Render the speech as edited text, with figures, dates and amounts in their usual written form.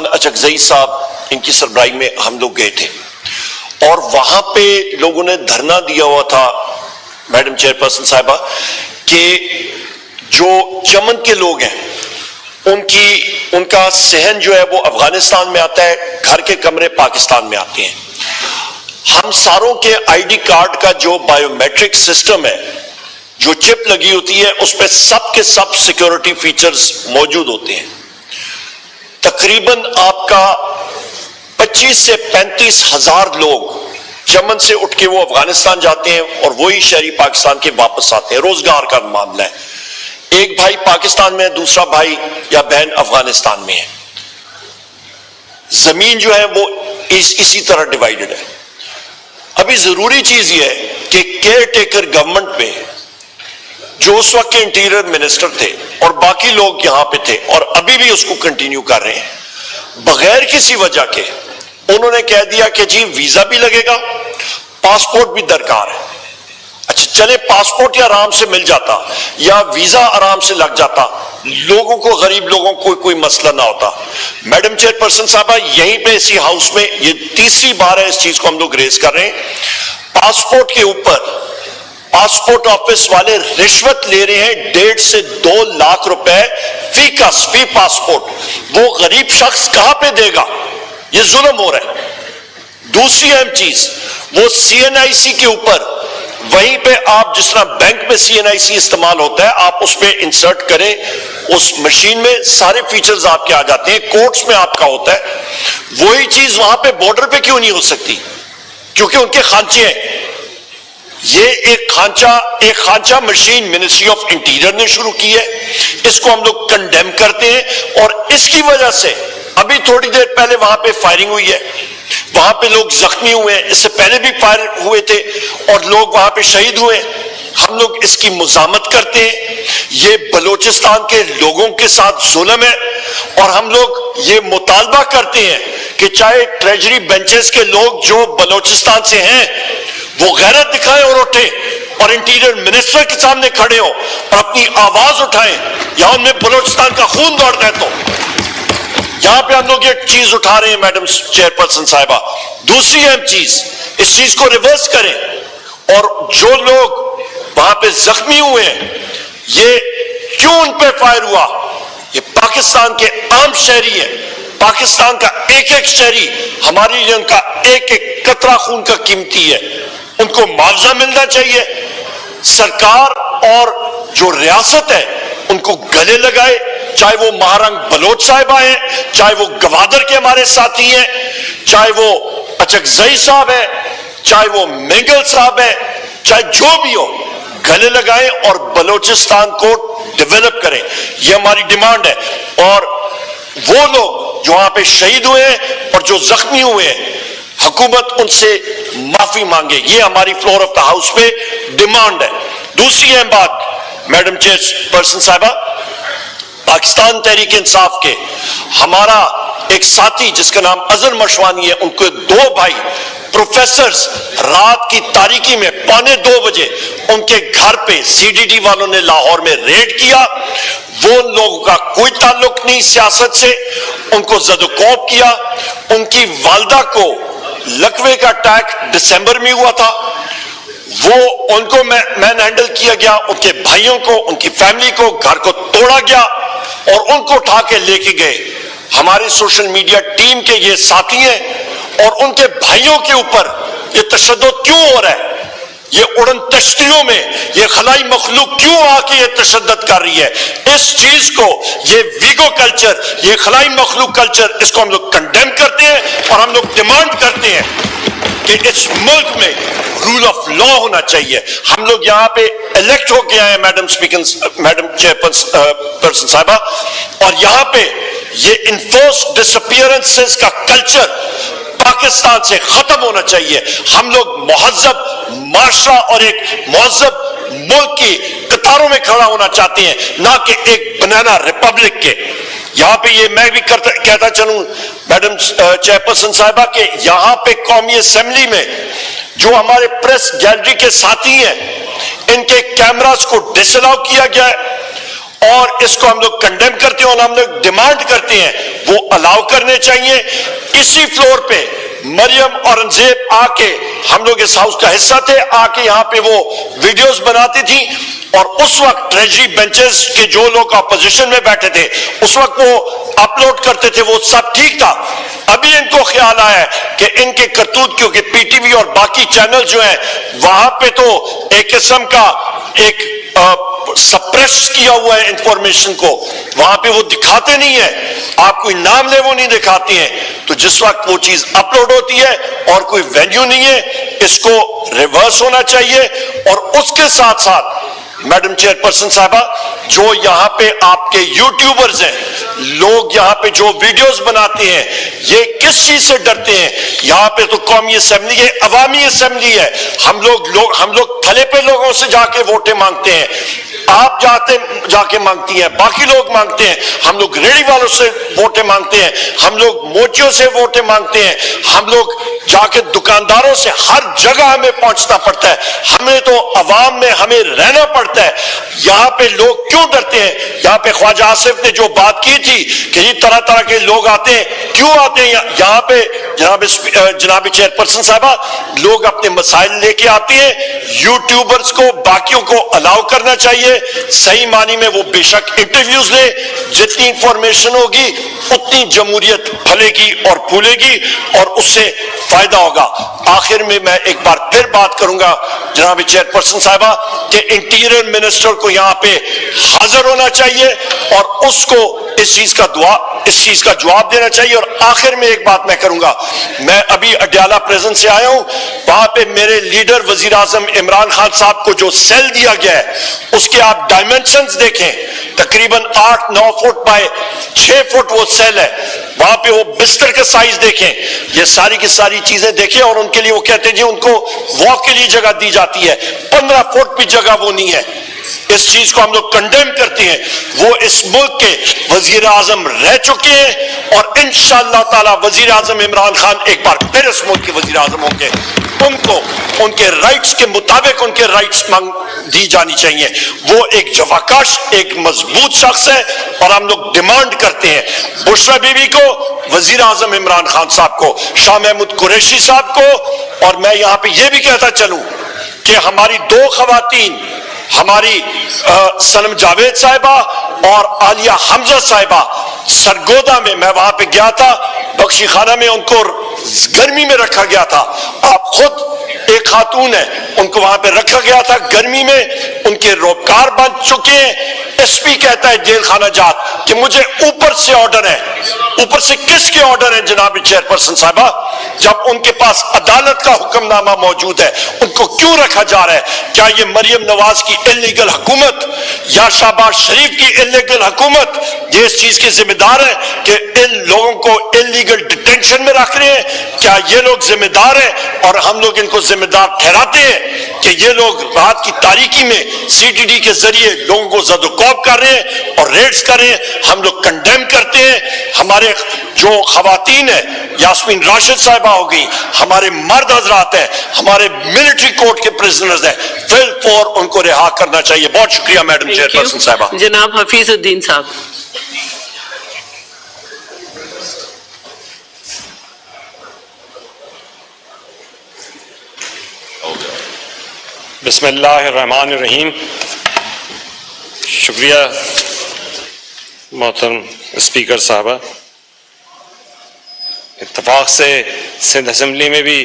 مولانا اچکزئی صاحب ان کی سربراہی میں ہم لوگ گئے تھے اور وہاں پہ لوگوں نے دھرنا دیا ہوا تھا میڈم چیئرپرسن صاحبہ کہ جو چمن کے لوگ ہیں ان کا صحن جو ہے وہ افغانستان میں آتا ہے, گھر کے کمرے پاکستان میں آتے ہیں. ہم ساروں کے آئی ڈی کارڈ کا جو بایو میٹرک سسٹم ہے, جو چپ لگی ہوتی ہے, اس پہ سب کے سب سیکیورٹی فیچرز موجود ہوتے ہیں. تقریباً آپ کا 25 سے 35 ہزار لوگ چمن سے اٹھ کے وہ افغانستان جاتے ہیں اور وہی شہری پاکستان کے واپس آتے ہیں. روزگار کا معاملہ ہے, ایک بھائی پاکستان میں ہے, دوسرا بھائی یا بہن افغانستان میں ہے. زمین جو ہے وہ اسی طرح ڈیوائیڈڈ ہے. ابھی ضروری چیز یہ ہے کہ کیئر ٹیکر گورنمنٹ میں جو اس وقت کے انٹیریئر منسٹر تھے اور باقی لوگ یہاں پہ تھے اور ابھی بھی اس کو کنٹینیو کر رہے ہیں, بغیر کسی وجہ کے انہوں نے کہہ دیا کہ جی ویزا بھی لگے گا, پاسپورٹ بھی درکار ہے. اچھا چلے پاسپورٹ یا آرام سے مل جاتا یا ویزا آرام سے لگ جاتا, لوگوں کو, غریب لوگوں کو کوئی مسئلہ نہ ہوتا. میڈم چیئرپرسن صاحبہ یہیں پہ اسی ہاؤس میں یہ تیسری بار ہے اس چیز کو ہم لوگ ریز کر رہے ہیں. پاسپورٹ کے اوپر پاسپورٹ آفس والے رشوت لے رہے ہیں 1.5 سے 2 لاکھ روپے فی پاسپورٹ. وہ غریب شخص کہاں پہ دے گا؟ یہ ظلم ہو رہا ہے. دوسری اہم چیز, وہ سی این آئی سی کے اوپر وہیں پہ آپ جس طرح بینک میں سی این آئی سی استعمال ہوتا ہے, آپ اس پہ انسرٹ کریں, اس مشین میں سارے فیچرز آپ کے آ جاتے ہیں, کورٹس میں آپ کا ہوتا ہے. وہی چیز وہاں پہ بارڈر پہ کیوں نہیں ہو سکتی؟ کیونکہ ان کے خانچے ہیں. یہ ایک خانچہ مشین منسٹری آف انٹیریئر نے شروع کی ہے, اس کو ہم لوگ کنڈیم کرتے ہیں. اور اس کی وجہ سے ابھی تھوڑی دیر پہلے وہاں پہ فائرنگ ہوئی ہے, وہاں پہ لوگ زخمی ہوئے ہیں, اس سے پہلے بھی فائر ہوئے تھے اور لوگ وہاں پہ شہید ہوئے. ہم لوگ اس کی مزاحمت کرتے ہیں, یہ بلوچستان کے لوگوں کے ساتھ ظلم ہے. اور ہم لوگ یہ مطالبہ کرتے ہیں کہ چاہے ٹریجری بینچز کے لوگ جو بلوچستان سے ہیں وہ غیرت دکھائیں اور اٹھیں اور انٹیریئر منسٹر کے سامنے کھڑے ہوں اور اپنی آواز اٹھائیں. یہاں ان میں بلوچستان کا خون دوڑتا ہے, تو یہاں پہ ہم لوگ یہ چیز اٹھا رہے ہیں میڈم چیئرپرسن صاحبہ. دوسری اہم چیز, اس چیز کو ریورس کریں اور جو لوگ وہاں پہ زخمی ہوئے ہیں, یہ کیوں ان پہ فائر ہوا؟ یہ پاکستان کے عام شہری ہیں, پاکستان کا ایک ایک شہری ہمارے لیے ان کا ایک ایک قطرہ خون کا قیمتی ہے. ان کو معاوضہ ملنا چاہیے. سرکار اور جو ریاست ہے ان کو گلے لگائے, چاہے وہ مہارنگ بلوچ صاحبہ ہیں, چاہے وہ گوادر کے ہمارے ساتھی ہیں, چاہے وہ اچکزئی صاحب ہے, چاہے وہ مینگل صاحب ہے, چاہے جو بھی ہو, گلے لگائیں اور بلوچستان کو ڈیولپ کریں. یہ ہماری ڈیمانڈ ہے. اور وہ لوگ جو وہاں پہ شہید ہوئے ہیں اور جو زخمی ہوئے ہیں, حکومت ان سے معافی مانگے. یہ ہماری فلور آف دا ہاؤس پہ ڈیمانڈ ہے. دوسری اہم بات میڈم چیئرپرسن صاحبہ, پاکستان تحریک انصاف کے ہمارا ایک ساتھی جس کا نام اظہر مشوانی ہے, ان کو 2 بھائی پروفیسرز رات کی تاریکی میں 1:45 بجے ان کے گھر پہ سی ڈی ڈی والوں نے لاہور میں ریڈ کیا. وہ لوگوں کا کوئی تعلق نہیں سیاست سے, ان کو زد و کوب کیا. ان کی والدہ کو لکوے کا اٹیک دسمبر میں ہوا تھا, وہ ان کو مین ہینڈل کیا گیا, ان کے بھائیوں کو, ان کی فیملی کو, گھر کو توڑا گیا اور ان کو اٹھا کے لے کے گئے. ہماری سوشل میڈیا ٹیم کے یہ ساتھی ہیں اور ان کے بھائیوں کے اوپر یہ تشدد کیوں ہو رہا ہے؟ یہ اڑن تشتیوں میں یہ خلائی مخلوق کیوں آ کے یہ تشدد کر رہی ہے؟ اس چیز کو, یہ ویگو کلچر, یہ خلائی مخلوق کلچر, اس کو ہم لوگ کنڈیم کرتے ہیں اور ہم لوگ ڈیمانڈ کرتے ہیں کہ اس ملک میں رول آف لا ہونا چاہیے. ہم لوگ یہاں پہ الیکٹ ہو کے آئے ہیں میڈم چیئرپرسن صاحبہ, اور یہاں پہ یہ انفورس ڈسپیئرنسز کا کلچر پاکستان سے ختم ہونا چاہیے. ہم لوگ مہذب معاشرہ اور ایک مہذب ملک کی قطاروں میں کھڑا ہونا چاہتے ہیں, نہ کہ ایک بنانا ریپبلک کے. یہاں پہ یہ میں بھی کہتا چلوں میڈم چیئرپرسن صاحبہ کہ یہاں پہ قومی اسمبلی میں جو ہمارے پریس گیلری کے ساتھی ہیں, ان کے کیمراز کو ڈس الاؤ کیا گیا ہے اور اس کو ہم لوگ کنڈیم کرتے ہیں اور ہم لوگ ڈیمانڈ کرتے ہیں وہ الاؤ کرنے چاہیے. اسی فلور پہ مریم اورنگزیب آ کے, ہم لوگ اس ہاؤس کا حصہ تھے, آ کے یہاں پہ وہ ویڈیوز بناتی تھی, اور اس وقت ٹریجری بینچز کے جو لوگ اپوزیشن میں بیٹھے تھے اس وقت وہ اپلوڈ کرتے تھے, وہ سب ٹھیک تھا. ابھی ان کو خیال آیا ہے کہ ان کے کرتوت, کیونکہ پی ٹی وی اور باقی چینل جو ہیں وہاں پہ تو ایک قسم کا ایک سپریس کیا ہوا ہے انفارمیشن کو, وہاں پہ وہ دکھاتے نہیں ہیں, آپ کوئی نام لے وہ نہیں دکھاتی ہیں. تو جس وقت وہ چیز اپلوڈ ہوتی ہے اور کوئی وینیو نہیں ہے, اس کو ریورس ہونا چاہیے. اور اس کے ساتھ ساتھ میڈم چیئر پرسن صاحبہ, جو یہاں پہ آپ کے یوٹیوبرز ہیں, لوگ یہاں پہ جو ویڈیوز بناتے ہیں, یہ کس چیز سے ڈرتے ہیں؟ یہاں پہ تو قومی اسمبلی ہے, عوامی اسمبلی ہے. ہم لوگ تھلے پہ لوگوں سے جا کے ووٹیں مانگتے ہیں, آپ جا کے مانگتی ہیں, باقی لوگ مانگتے ہیں, ہم لوگ ریڑھی والوں سے ووٹیں مانگتے ہیں, ہم لوگ موچیوں سے ووٹیں مانگتے ہیں, ہم لوگ جا کے دکانداروں سے, ہر جگہ ہمیں پہنچنا پڑتا ہے. ہمیں تو عوام میں ہمیں رہنا پڑتا ہے. یہاں پہ لوگ کیوں ڈرتے ہیں؟ یہاں پہ خواجہ آصف نے جو بات کی تھی کہ یہ طرح طرح کے لوگ آتے ہیں, کیوں آتے ہیں یہاں پہ؟ جناب چیئر پرسن صاحبہ, لوگ اپنے مسائل لے کے آتے ہیں. یوٹیوبرز کو, باقیوں کو الاؤ کرنا چاہیے. صحیح معنی میں وہ بے شک انٹرویوز لے, جتنی انفارمیشن ہوگی اتنی جمہوریت پھلے گی اور پھولے گی اور اس سے فائدہ ہوگا. آخر میں ایک بار پھر بات کروں گا جناب چیئر پرسن صاحبہ کہ انٹیریئر منسٹر کو یہاں پہ حاضر ہونا چاہیے اور اس کو اس چیز کا جواب دینا چاہیے. اور آخر میں ایک بات میں کروں گا, میں ابھی اڈیالہ پریزن سے آیا ہوں, وہاں پہ میرے لیڈر وزیر اعظم عمران خان صاحب کو جو سیل دیا گیا ہے اس کے آپ ڈائمنشنز دیکھیں, تقریباً 8-9 فٹ بائی 6 فٹ وہ سیل ہے. وہاں پہ وہ بستر کا سائز دیکھیں, یہ ساری کی ساری چیزیں دیکھیں. اور ان کے لیے وہ کہتے ہیں جی ان کو واک کے لیے جگہ دی جاتی ہے, 15 فٹ بھی جگہ وہ نہیں ہے. اس چیز کو ہم لوگ کنڈیم کرتے ہیں. وہ اس ملک کے وزیر اعظم رہ چکے ہیں اور انشاءاللہ تعالی وزیر اعظم عمران خان ایک بار پھر اس ملک کے وزیر اعظم ہوں گے. ان کو ان کے رائٹس کے مطابق ان کے رائٹس دی جانی چاہیے. وہ ایک جفاکش, ایک مضبوط شخص ہے اور ہم لوگ ڈیمانڈ کرتے ہیں بشرا بی بی کو, وزیر اعظم عمران خان صاحب کو, شاہ محمود قریشی صاحب کو. اور میں یہاں پہ یہ بھی کہتا چلوں کہ ہماری 2 خواتین, ہماری سنم جاوید صاحبہ اور عالیہ حمزہ صاحبہ, سرگودا میں میں وہاں پہ گیا تھا, بخشی خانہ میں ان کو گرمی میں رکھا گیا تھا. آپ خود ایک خاتون ہے, ان کو وہاں پہ رکھا گیا تھا گرمی میں, ان کے روکار بن چکے ہیں. ایس پی کہتا ہے جیل خانہ جات کہ مجھے اوپر سے آرڈر ہے. اوپر سے کس کے آرڈر ہیں جناب چیئر پرسن صاحبہ؟ جب ان کے پاس عدالت کا حکم نامہ موجود ہے, ان کو کیوں رکھا جا رہا ہے؟ کیا یہ مریم نواز کی انلیگل حکومت یا شہباز شریف کی انلیگل حکومت یہ اس چیز کے ذمہ دار ہیں کہ ان لوگوں کو انلیگل ڈیٹینشن میں رکھ رہے ہیں؟ کیا یہ لوگ ذمہ دار ہیں اور ہم لوگ ان کو ذمہ دار ٹھہراتے ہیں کہ یہ لوگ رات کی تاریکی میں سی ٹی ڈی کے ذریعے لوگوں کو زد و کوب کر رہے ہیں اور ریڈز کر رہے ہیں؟ ہم لوگ کنڈیم کرتے ہیں. ہمارے جو خواتین ہیں, یاسمین راشد صاحبہ ہو گئی, ہمارے مرد حضرات ہیں, ہمارے ملٹری کورٹ کے پرزنرز ہیں, فل فور ان کو رہا کرنا چاہیے. بہت شکریہ میڈم چیئر پرسن صاحبہ. جناب حفیظ الدین صاحب. بسم اللہ الرحمن الرحیم. شکریہ محترم اسپیکر صاحبہ. اتفاق سے سندھ اسمبلی میں بھی